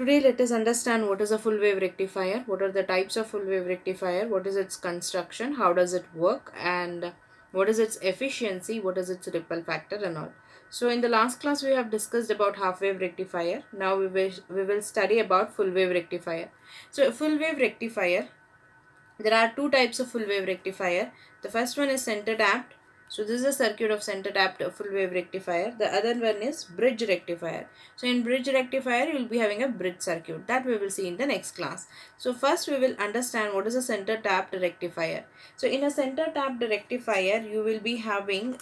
Today let us understand what is a full wave rectifier, what are the types of full wave rectifier, what is its construction, how does it work, and what is its efficiency, what is its ripple factor and all. So in the last class we have discussed about half wave rectifier. Now we will study about full wave rectifier. So full wave rectifier, there are two types of full wave rectifier. The first one is center tapped. So this is a circuit of center tapped full wave rectifier. The other one is bridge rectifier. So in bridge rectifier you will be having a bridge circuit, that we will see in the next class. So first we will understand what is a center tapped rectifier. So in a center tapped rectifier you will be having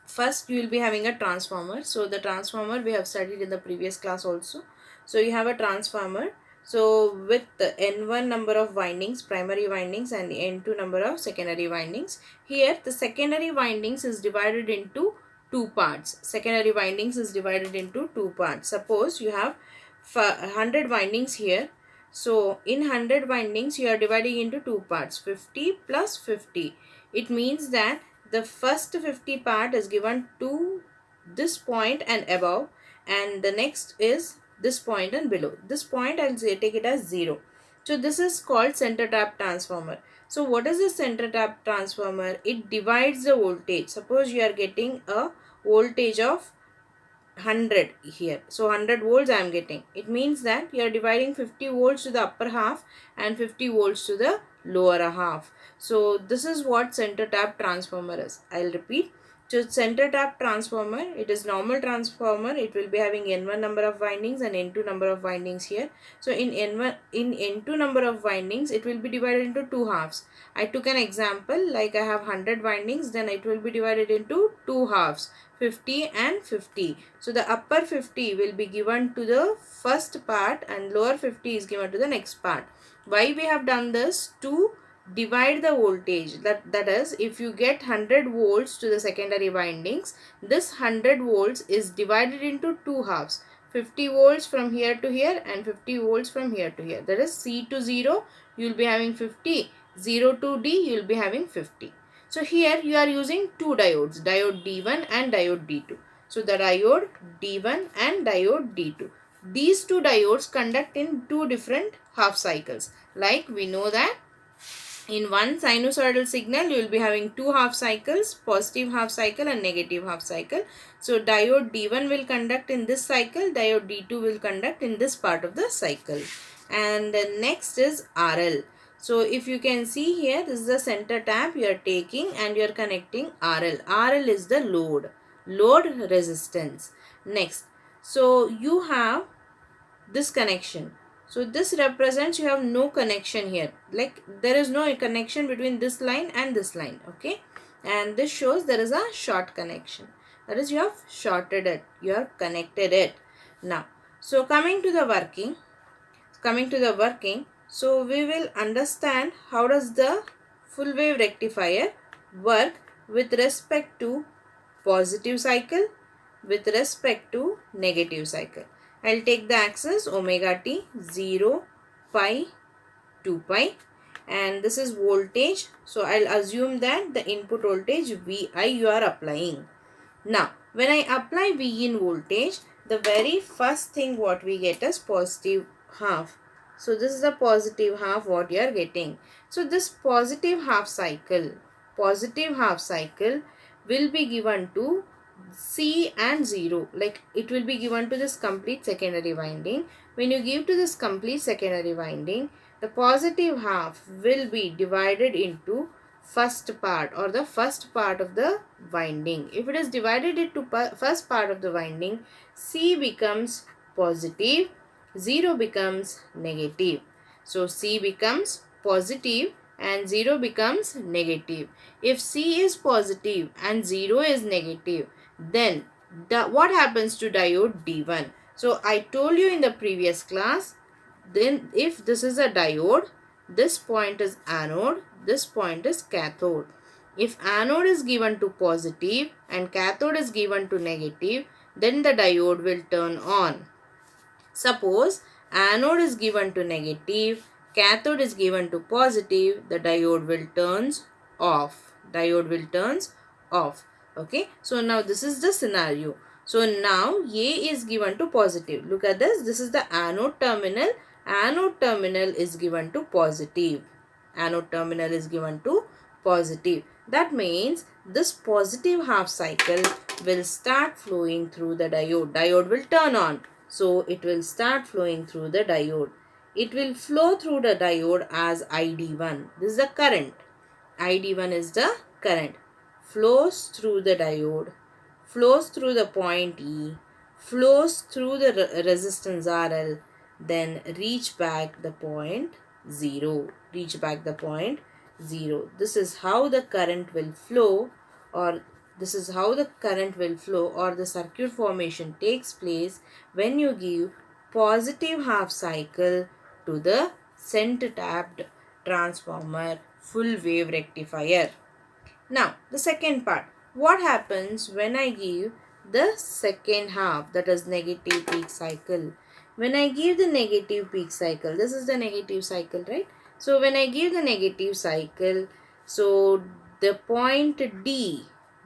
first you will be having a transformer. So the transformer we have studied in the previous class also. So you have a transformer, so with the N1 number of windings, primary windings, and N2 number of secondary windings. Here the secondary windings is divided into two parts. Secondary windings is divided into two parts. Suppose you have 100 windings here. So in 100 windings you are dividing into two parts, 50 plus 50. It means that the first 50 part is given to this point and above, and the next is this point and below. This point I will take it as 0. So this is called center tap transformer. So what is a center tap transformer? It divides the voltage. Suppose you are getting a voltage of 100 here. So 100 volts I am getting. It means that you are dividing 50 volts to the upper half and 50 volts to the lower half. So this is what center tap transformer is. I will repeat. So center tap transformer, it is normal transformer. It will be having N1 number of windings and N2 number of windings here. So in N2 number of windings, it will be divided into two halves. I took an example, like I have 100 windings, then it will be divided into two halves, 50 and 50. So the upper 50 will be given to the first part and lower 50 is given to the next part. Why we have done this? To divide the voltage. That is, if you get 100 volts to the secondary windings, this 100 volts is divided into two halves, 50 volts from here to here and 50 volts from here to here. That is, C to 0 you will be having 50, 0 to D you will be having 50. So here you are using two diodes, diode D1 and diode D2. So the diode D1 and diode D2. These two diodes conduct in two different half cycles. Like we know that in one sinusoidal signal you will be having two half cycles, positive half cycle and negative half cycle. So diode D1 will conduct in this cycle, diode D2 will conduct in this part of the cycle. And the next is RL. So if you can see here, this is the center tap you are taking and you are connecting RL. RL is the load resistance. Next, so you have this connection. So this represents you have no connection here, like there is no connection between this line and this line, okay, and this shows there is a short connection, that is you have shorted it, you have connected it. Now, so coming to the working, so we will understand how does the full wave rectifier work with respect to positive cycle, with respect to negative cycle. I will take the axis omega t, 0, pi, 2 pi, and this is voltage. So I will assume that the input voltage Vi you are applying. Now when I apply V in voltage, the very first thing what we get is positive half. So this is the positive half what you are getting. So this positive half cycle will be given to C and 0, like it will be given to this complete secondary winding. When you give to this complete secondary winding, the positive half will be divided into first part or the first part of the winding. If it is divided into first part of the winding, C becomes positive, 0 becomes negative. So C becomes positive and 0 becomes negative. If C is positive and 0 is negative, then what happens to diode D1? So I told you in the previous class, then if this is a diode, this point is anode, this point is cathode. If anode is given to positive and cathode is given to negative, then the diode will turn on. Suppose anode is given to negative, cathode is given to positive, the diode will turns off. Okay, so now this is the scenario. So now A is given to positive. Look at this. This is the anode terminal. Anode terminal is given to positive. Anode terminal is given to positive. That means this positive half cycle will start flowing through the diode. Diode will turn on. So it will start flowing through the diode. It will flow through the diode as ID1. This is the current. ID1 is the current. Flows through the diode, flows through the point E, flows through the resistance RL, then reach back the point 0. Reach back the point 0. This is how the current will flow, or this is how the current will flow, or the circuit formation takes place when you give positive half cycle to the center tapped transformer full wave rectifier. Now, the second part. What happens when I give the second half, that is negative peak cycle? When I give the negative peak cycle, this is the negative cycle, right? So, when I give the negative cycle, so the point D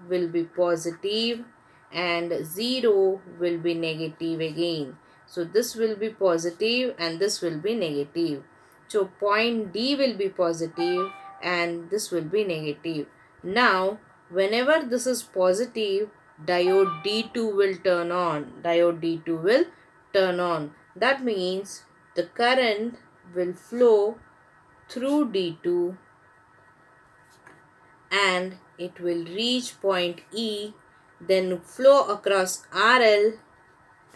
will be positive and 0 will be negative again. So, this will be positive and this will be negative. So, point D will be positive and this will be negative. Now, whenever this is positive, diode D2 will turn on. Diode D2 will turn on. That means the current will flow through D2 and it will reach point E, then flow across RL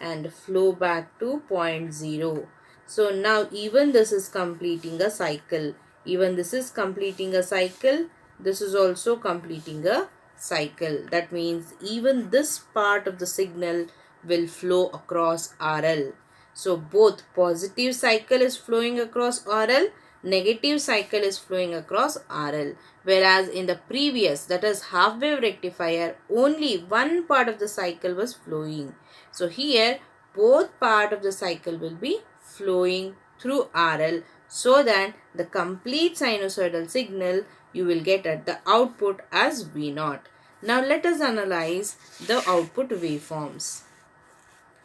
and flow back to point 0. So now even this is completing a cycle. Even this is completing a cycle. This is also completing a cycle. That means even this part of the signal will flow across RL. So both positive cycle is flowing across RL, negative cycle is flowing across RL. Whereas in the previous, that is half wave rectifier, only one part of the cycle was flowing. So here both part of the cycle will be flowing through RL, so that the complete sinusoidal signal you will get at the output as V0. Now let us analyze the output waveforms.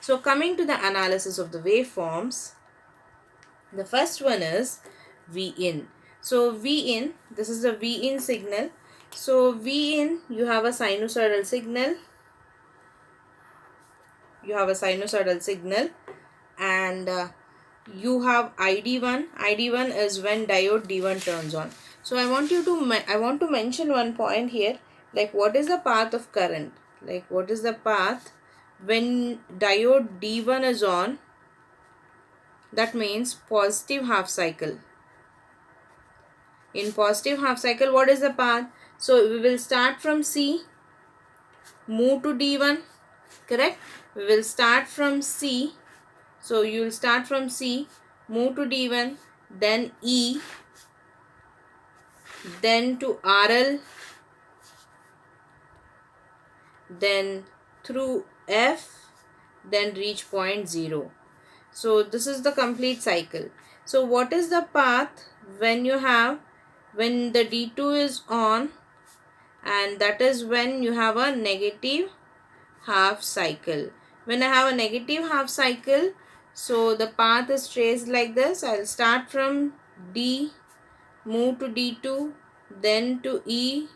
So coming to the analysis of the waveforms, the first one is Vin. So Vin, this is the Vin signal. So Vin, you have a sinusoidal signal. You have a sinusoidal signal and you have ID1. ID1 is when diode D1 turns on. So I want to mention one point here, like what is the path of current? Like what is the path when diode D1 is on? That means positive half cycle. In positive half cycle, what is the path? So we will start from C, move to D1, correct? We will start from C. So you will start from C, move to D1, then E, then to RL, then through F, then reach point 0. So this is the complete cycle. So what is the path when the D2 is on, and that is when you have a negative half cycle. When I have a negative half cycle, so the path is traced like this. I'll start from D, move to D2, then to E,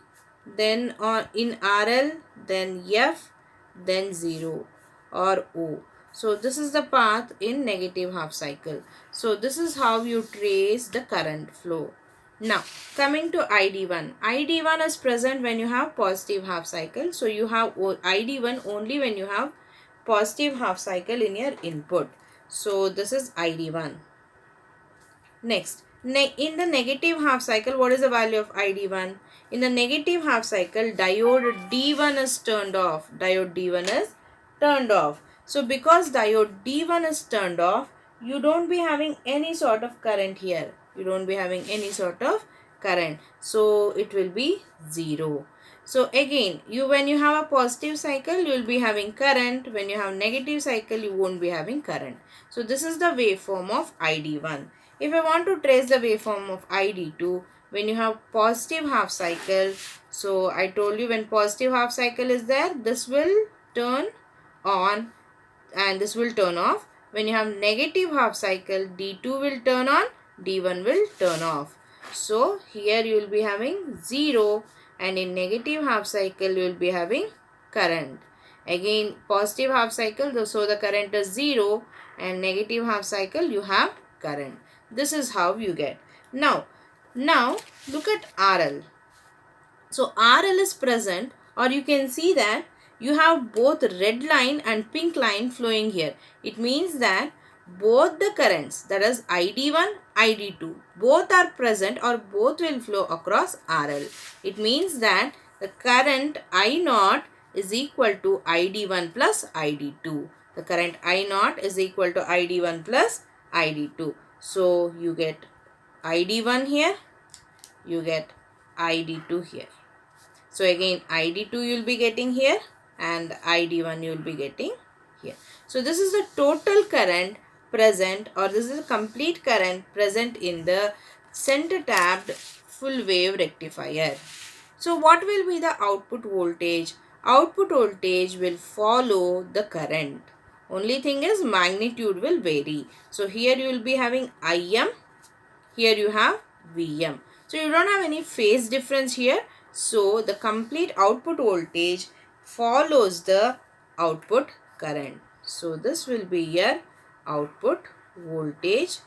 then in RL, then F, then 0 or O. So this is the path in negative half cycle. So this is how you trace the current flow. Now coming to ID1. ID1 is present when you have positive half cycle. So you have ID1 only when you have positive half cycle in your input. So this is ID1. Next, in the negative half cycle, what is the value of ID1? In the negative half cycle, diode D1 is turned off. Diode D1 is turned off. So because diode D1 is turned off, you don't be having any sort of current here. You don't be having any sort of current. So it will be 0. So again, when you have a positive cycle, you will be having current. When you have negative cycle, you won't be having current. So this is the waveform of ID1. If I want to trace the waveform of ID2, when you have positive half cycle, so I told you when positive half cycle is there, this will turn on and this will turn off. When you have negative half cycle, D2 will turn on, D1 will turn off. So here you will be having 0 and in negative half cycle you will be having current. Again positive half cycle, so the current is 0 and negative half cycle you have current. This is how you get. Now look at RL. So RL is present, or you can see that you have both red line and pink line flowing here. It means that both the currents, that is ID1, ID2, both are present or both will flow across RL. It means that the current I0 is equal to ID1 plus ID2. The current I0 is equal to ID1 plus ID2. So you get ID1 here, you get ID2 here. So again ID2 you will be getting here and ID1 you will be getting here. So this is the total current present, or this is a complete current present in the center tapped full wave rectifier. So what will be the output voltage? Output voltage will follow the current. Only thing is magnitude will vary. So here you will be having Im, here you have Vm. So you don't have any phase difference here. So the complete output voltage follows the output current. So this will be your output voltage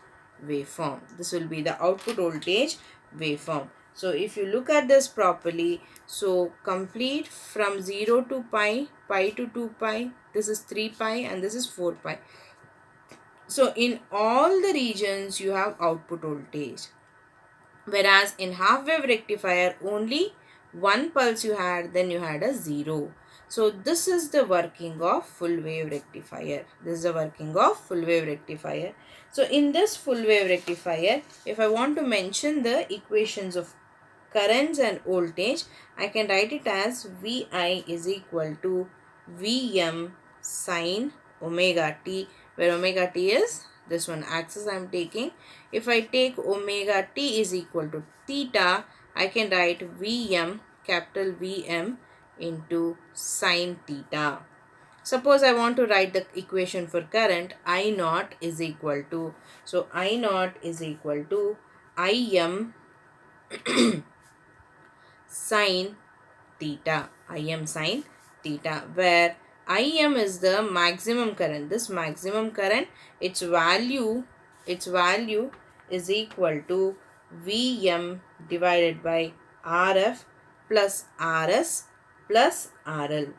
waveform. This will be the output voltage waveform. So if you look at this properly, so complete from 0 to pi, pi to 2 pi, this is 3 pi and this is 4 pi. So in all the regions you have output voltage. Whereas in half wave rectifier only one pulse you had, then you had a 0. So this is the working of full wave rectifier. This is the working of full wave rectifier. So in this full wave rectifier, if I want to mention the equations of currents and voltage, I can write it as Vi is equal to Vm sine omega t, where omega t is this one axis I am taking. If I take omega t is equal to theta, I can write Vm, capital Vm into sine theta. Suppose I want to write the equation for current, I0 is equal to, so I0 is equal to Im sine theta, Im sine theta, where Im is the maximum current. This maximum current, its value is equal to Vm divided by Rf plus Rs plus RL,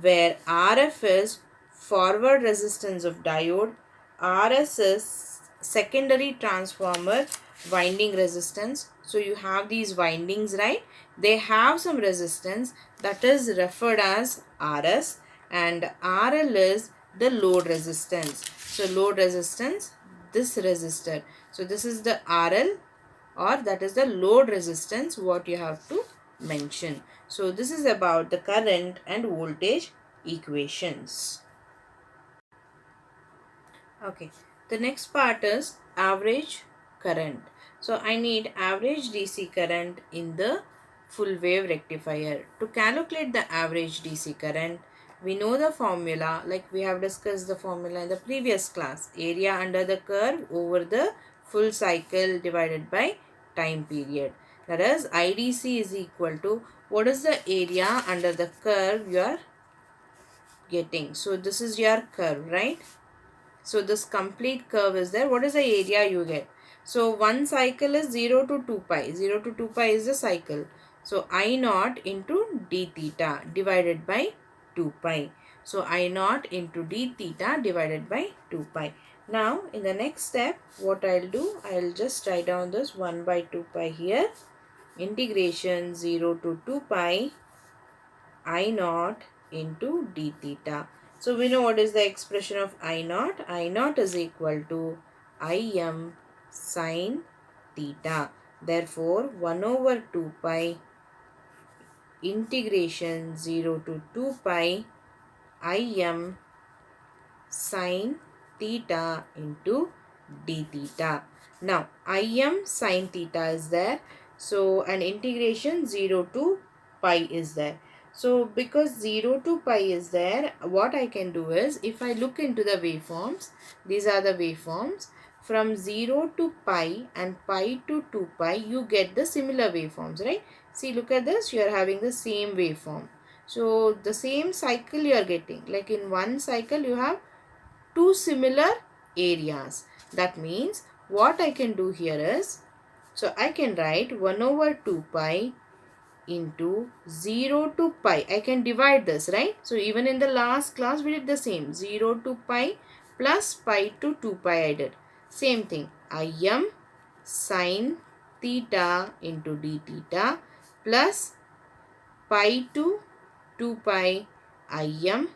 where Rf is forward resistance of diode, Rs is secondary transformer winding resistance. So you have these windings, right? They have some resistance that is referred as Rs, and RL is the load resistance. So load resistance, this resistor. So this is the RL, or that is the load resistance what you have to mention. So this is about the current and voltage equations. Okay, the next part is average current. So I need average DC current in the full wave rectifier. To calculate the average DC current, we know the formula, like we have discussed the formula in the previous class. Area under the curve over the full cycle divided by time period. That is IDC is equal to, what is the area under the curve you are getting. So this is your curve, right? So this complete curve is there. What is the area you get? So one cycle is 0 to 2 pi. 0 to 2 pi is the cycle. So I0 into d theta divided by 2 pi. So I0 into d theta divided by 2 pi. Now in the next step, what I'll do, I'll just write down this 1 by 2 pi here. Integration 0 to 2 pi I0 into d theta. So we know what is the expression of I0. I0 is equal to Im sine theta. Therefore 1 over 2 pi integration 0 to 2 pi Im sine theta into d theta. Now Im sine theta is there. So an integration 0 to pi is there. So because 0 to pi is there, what I can do is, if I look into the waveforms, these are the waveforms. From 0 to pi and pi to 2 pi, you get the similar waveforms, right? See, look at this, you are having the same waveform. So the same cycle you are getting. Like in one cycle, you have two similar areas. That means what I can do here is, so I can write 1 over 2 pi into 0 to pi. I can divide this, right? So even in the last class we did the same. 0 to pi plus pi to 2 pi I did. Same thing. Im sine theta into d theta plus pi to 2 pi Im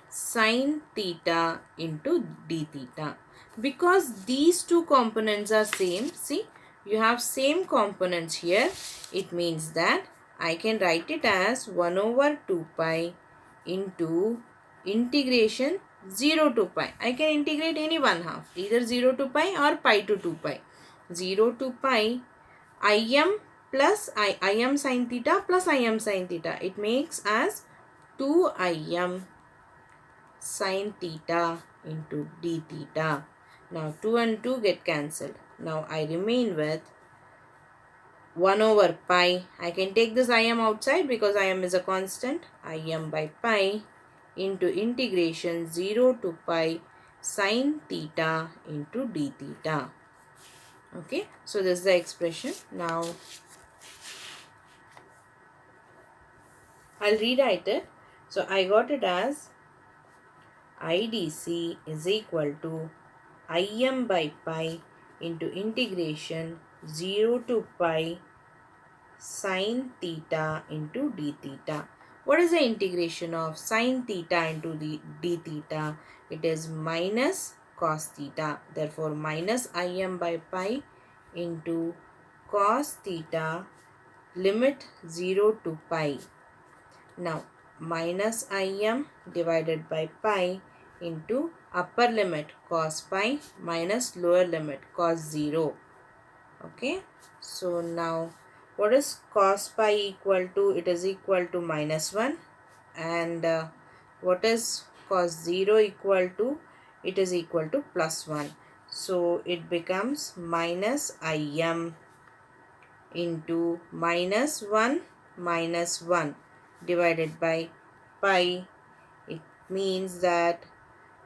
sine theta into d theta. Because these two components are same, see, you have same components here, it means that I can write it as 1 over 2 pi into integration 0 to pi. I can integrate any one half, either 0 to pi or pi to 2 pi. 0 to pi Im plus Im sine theta plus Im sine theta. It makes as 2 Im sine theta into d theta. Now 2 and 2 get cancelled. Now I remain with 1 over pi. I can take this Im outside because Im is a constant. Im by pi into integration 0 to pi sine theta into d theta. Okay, so this is the expression. Now I'll rewrite it. So I got it as IDC is equal to Im by pi into integration 0 to pi sine theta into d theta. What is the integration of sine theta into d theta? It is minus cos theta. Therefore, minus Im by pi into cos theta limit 0 to pi. Now, minus Im divided by pi into upper limit cos pi minus lower limit cos 0. Okay. So, now what is cos pi equal to? It is equal to minus 1. And what is cos 0 equal to? It is equal to plus 1. So, it becomes minus Im into minus 1 minus 1 divided by pi. It means that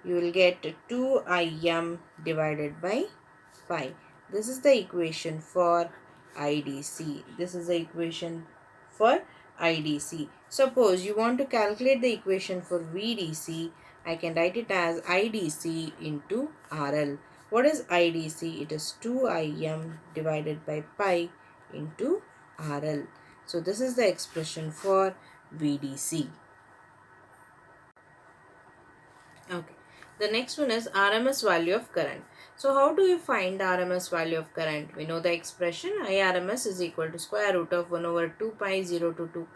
you will get 2 Im divided by pi. This is the equation for IDC. This is the equation for IDC. Suppose you want to calculate the equation for VDC, I can write it as IDC into RL. What is IDC? It is 2 Im divided by pi into RL. So this is the expression for VDC. Okay. The next one is RMS value of current. So how do you find RMS value of current? We know the expression IRMS is equal to square root of 1 over 2 pi 0 to 2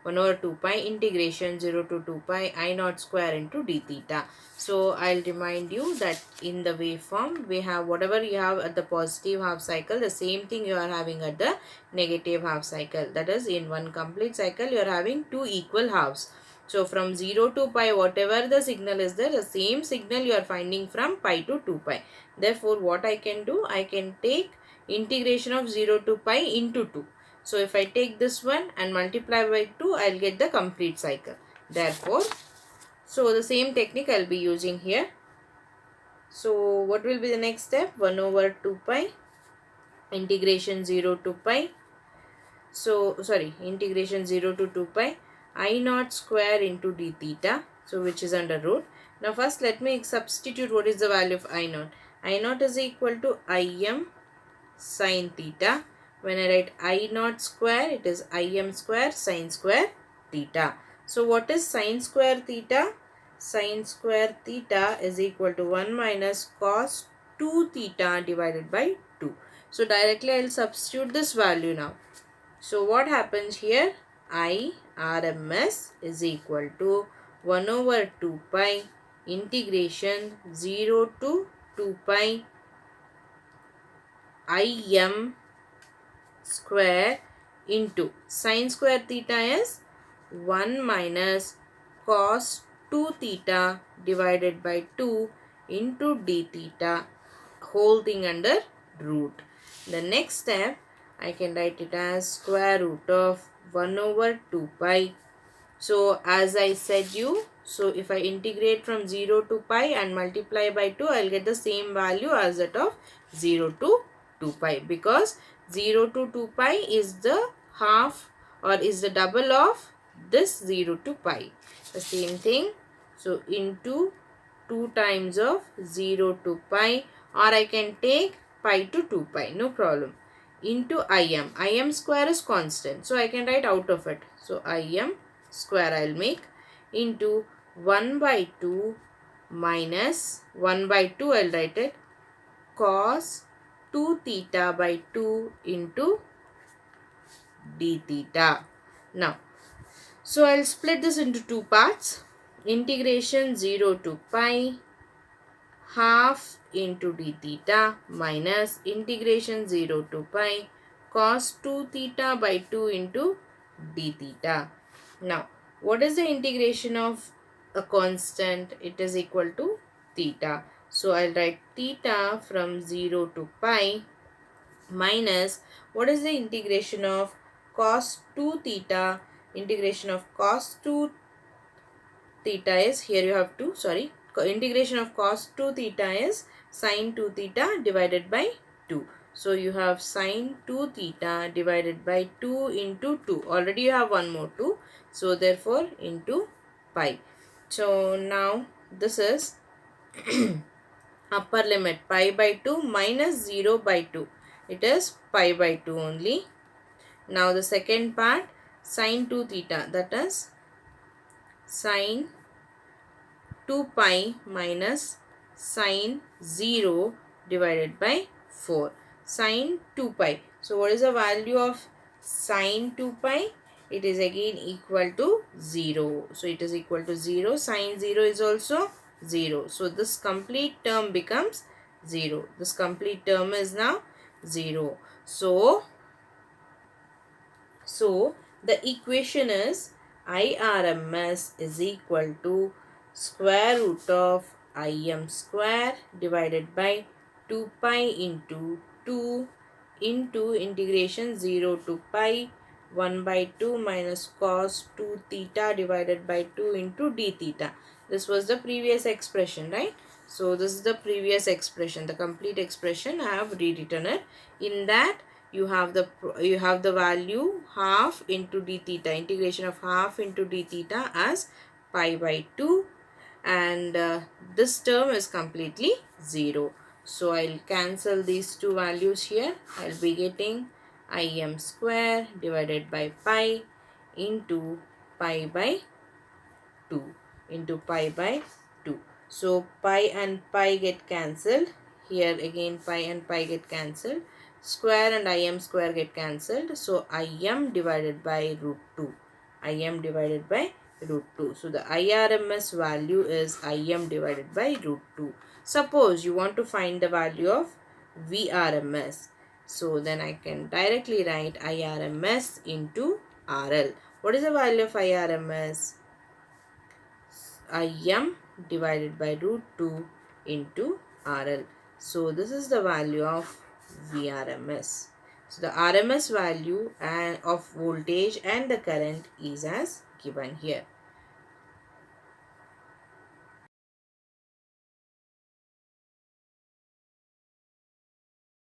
1 over 2 pi integration 0 to 2 pi I naught square into d theta. So I'll remind you that in the waveform we have whatever you have at the positive half cycle, the same thing you are having at the negative half cycle. That is, in one complete cycle you are having two equal halves. So from 0 to pi, whatever the signal is there, the same signal you are finding from pi to 2 pi. Therefore, what I can do? I can take integration of 0 to pi into 2. So if I take this one and multiply by 2, I will get the complete cycle. Therefore, so the same technique I will be using here. So what will be the next step? 1 over 2 pi integration 0 to pi. So integration 0 to 2 pi I naught square into d theta, so which is under root. Now first let me substitute what is the value of I naught. I naught is equal to Im sine theta. When I write I naught square, it is Im square sine square theta. So what is sine square theta? Sine square theta is equal to 1 minus cos 2 theta divided by 2. So directly I will substitute this value now. So what happens here? IRMS is equal to 1 over 2 pi integration 0 to 2 pi Im square into sine square theta is 1 minus cos 2 theta divided by 2 into d theta, whole thing under root. The next step, I can write it as square root of 1 over 2 pi. So as I said you, so if I integrate from 0 to pi and multiply by 2, I will get the same value as that of 0 to 2 pi, because 0 to 2 pi is the half or is the double of this 0 to pi. The same thing. So into 2 times of 0 to pi, or I can take pi to 2 pi, no problem, into im square is constant, so I can write out of it. So im square I'll make into 1 by 2 minus 1 by 2, I'll write it, cos 2 theta by 2 into d theta. Now, so I'll split this into two parts. Integration 0 to pi half into d theta minus integration 0 to pi cos 2 theta by 2 into d theta. Now, what is the integration of a constant? It is equal to theta. So, I'll write theta from 0 to pi minus, what is the integration of cos 2 theta? Integration of cos 2 theta is, here you have to, sorry, integration of cos 2 theta is sin 2 theta divided by 2. So you have sin 2 theta divided by 2 into 2. Already you have one more 2. So therefore into pi. So now this is upper limit pi by 2 minus 0 by 2. It is pi by 2 only. Now the second part, sin 2 theta, that is sin 2 pi minus sin 0 divided by 4. Sin 2 pi. So what is the value of sin 2 pi? It is again equal to 0. So it is equal to 0. Sin 0 is also 0. So this complete term becomes 0. This complete term is now 0. So the equation is IRMS is equal to square root of Im square divided by 2 pi into 2 into integration 0 to pi 1 by 2 minus cos 2 theta divided by 2 into d theta. This was the previous expression, right? So this is the previous expression, the complete expression. I have rewritten it. In that you have the value half into d theta, integration of half into d theta as pi by 2, and this term is completely 0. So I'll cancel these two values here. I'll be getting Im square divided by pi into pi by 2 into pi by 2. So pi and pi get cancelled. Here again pi and pi get cancelled. Square and Im square get cancelled. So Im divided by root 2. Im divided by root 2. So the IRMS value is Im divided by root 2. Suppose you want to find the value of VRMS. So then I can directly write IRMS into RL. What is the value of IRMS? Im divided by root 2 into RL. So this is the value of VRMS. So the RMS value of voltage and the current is as given here.